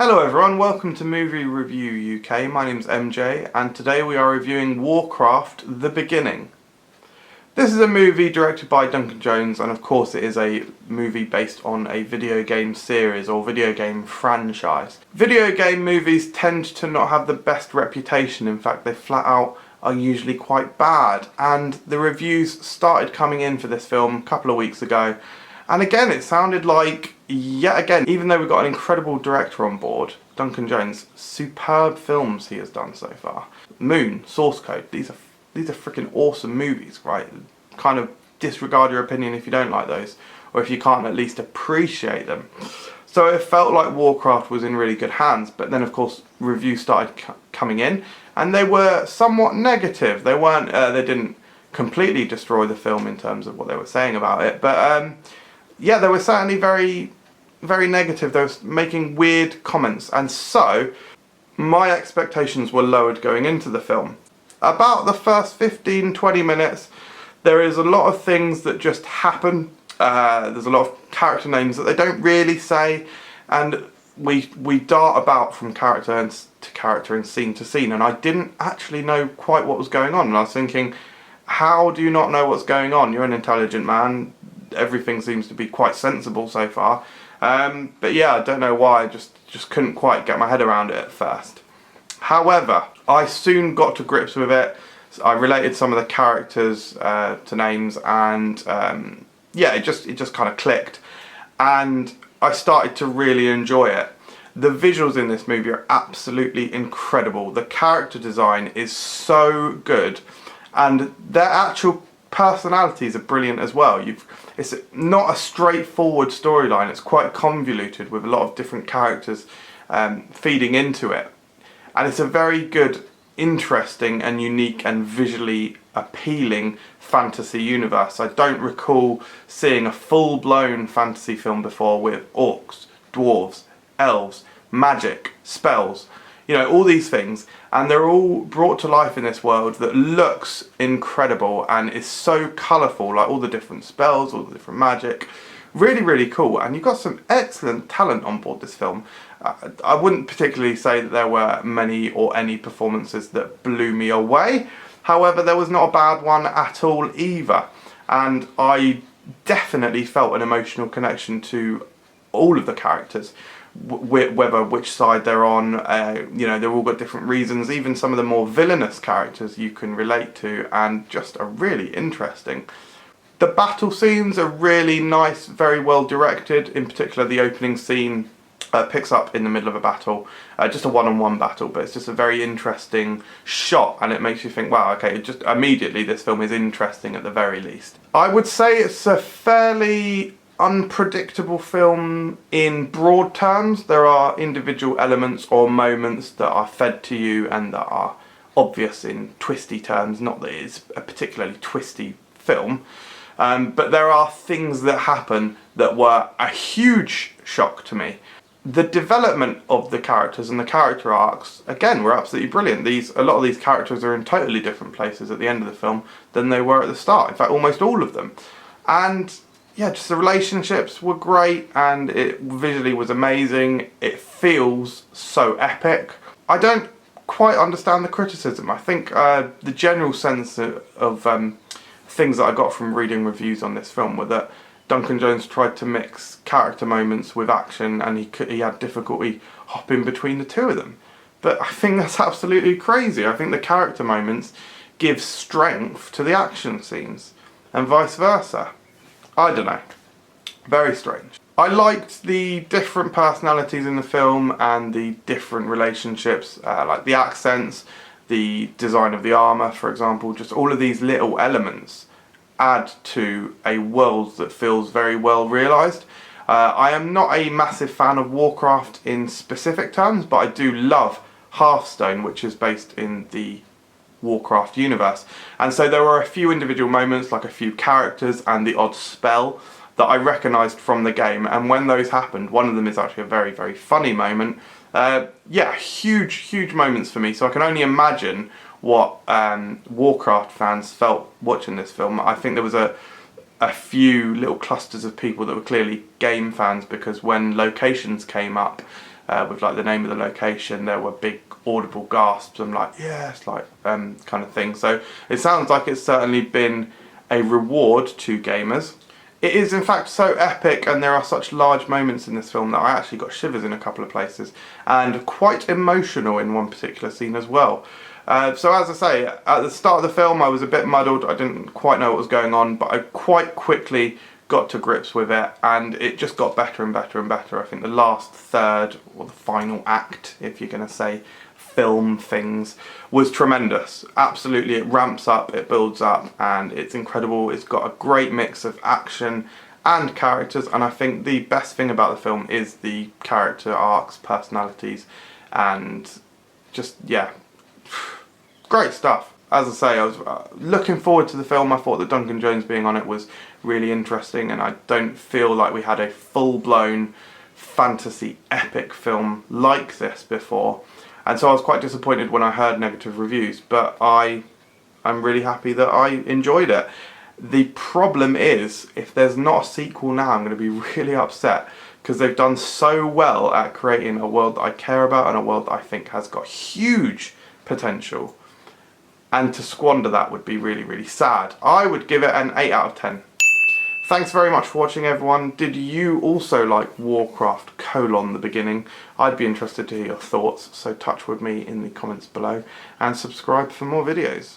Hello everyone, welcome to Movie Review UK. My name's MJ and today we are reviewing Warcraft: The Beginning. This is a movie directed by Duncan Jones, and of course it is a movie based on a video game series or video game franchise. Video game movies tend to not have the best reputation. In fact, they flat out are usually quite bad, and the reviews started coming in for this film a couple of weeks ago, and again it sounded like, yet again, even though we've got an incredible director on board, Duncan Jones, superb films he has done so far. Moon, Source Code, these are freaking awesome movies, right? Kind of disregard your opinion if you don't like those, or if you can't at least appreciate them. So it felt like Warcraft was in really good hands, but then of course reviews started coming in, and they were somewhat negative. They weren't, they didn't completely destroy the film in terms of what they were saying about it, but yeah, they were certainly very, very negative. They were making weird comments, and so my expectations were lowered going into the film. About the first 15-20 minutes, there is a lot of things that just happen. There's a lot of character names that they don't really say, and we dart about from character to character and scene to scene, and I didn't actually know quite what was going on, and I was thinking, how do you not know what's going on? You're an intelligent man. Everything seems to be quite sensible so far, but yeah, I don't know why. I just couldn't quite get my head around it at first. However, I soon got to grips with it. I related some of the characters to names, and yeah, it just kind of clicked, and I started to really enjoy it. The visuals in this movie are absolutely incredible. The character design is so good, and their actual personalities are brilliant as well. It's not a straightforward storyline. It's quite convoluted with a lot of different characters feeding into it, and it's a very good, interesting and unique and visually appealing fantasy universe. I don't recall seeing a full-blown fantasy film before with orcs, dwarves, elves, magic, spells, you know, all these things, and they're all brought to life in this world that looks incredible and is so colourful, like all the different spells, all the different magic. Really, really cool, and you've got some excellent talent on board this film. I wouldn't particularly say that there were many or any performances that blew me away. However, there was not a bad one at all either, and I definitely felt an emotional connection to all of the characters, whether which side they're on. You know, they've all got different reasons. Even some of the more villainous characters you can relate to, and just are really interesting. The battle scenes are really nice, very well directed. In particular, the opening scene picks up in the middle of a battle, just a one-on-one battle, but it's just a very interesting shot, and it makes you think, wow, okay, just immediately this film is interesting at the very least. I would say it's a fairly unpredictable film in broad terms. There are individual elements or moments that are fed to you and that are obvious in twisty terms, not that it's a particularly twisty film. But there are things that happen that were a huge shock to me. The development of the characters and the character arcs, again, were absolutely brilliant. A lot of these characters are in totally different places at the end of the film than they were at the start. In fact, almost all of them. And yeah, just the relationships were great, and it visually was amazing. It feels so epic. I don't quite understand the criticism. I think the general sense of things that I got from reading reviews on this film were that Duncan Jones tried to mix character moments with action, and he had difficulty hopping between the two of them. But I think that's absolutely crazy. I think the character moments give strength to the action scenes, and vice versa. I don't know. Very strange. I liked the different personalities in the film and the different relationships, like the accents, the design of the armour, for example. Just all of these little elements add to a world that feels very well realised. I am not a massive fan of Warcraft in specific terms, but I do love Hearthstone, which is based in the Warcraft universe, and so there were a few individual moments, like a few characters and the odd spell, that I recognised from the game, and when those happened, one of them is actually a very, very funny moment. Yeah, huge moments for me, so I can only imagine what Warcraft fans felt watching this film. I think there was a few little clusters of people that were clearly game fans, because when locations came up, with like the name of the location. There were big audible gasps and like yes, like kind of thing. So it sounds like it's certainly been a reward to gamers. It is in fact so epic, and there are such large moments in this film that I actually got shivers in a couple of places, and quite emotional in one particular scene as well. So as I say, at the start of the film I was a bit muddled, I didn't quite know what was going on, but I quite quickly got to grips with it, and it just got better and better and better. I think the last third, or the final act, if you're going to say film things, was tremendous. Absolutely, it ramps up, it builds up, and it's incredible. It's got a great mix of action and characters, and I think the best thing about the film is the character arcs, personalities, and just, yeah, great stuff. As I say, I was looking forward to the film. I thought that Duncan Jones being on it was really interesting, and I don't feel like we had a full-blown fantasy epic film like this before. And so I was quite disappointed when I heard negative reviews, but I'm really happy that I enjoyed it. The problem is, if there's not a sequel now, I'm going to be really upset, because they've done so well at creating a world that I care about and a world that I think has got huge potential. And to squander that would be really, really sad. I would give it an 8 out of 10. Thanks very much for watching, everyone. Did you also like Warcraft : the beginning? I'd be interested to hear your thoughts, so touch with me in the comments below and subscribe for more videos.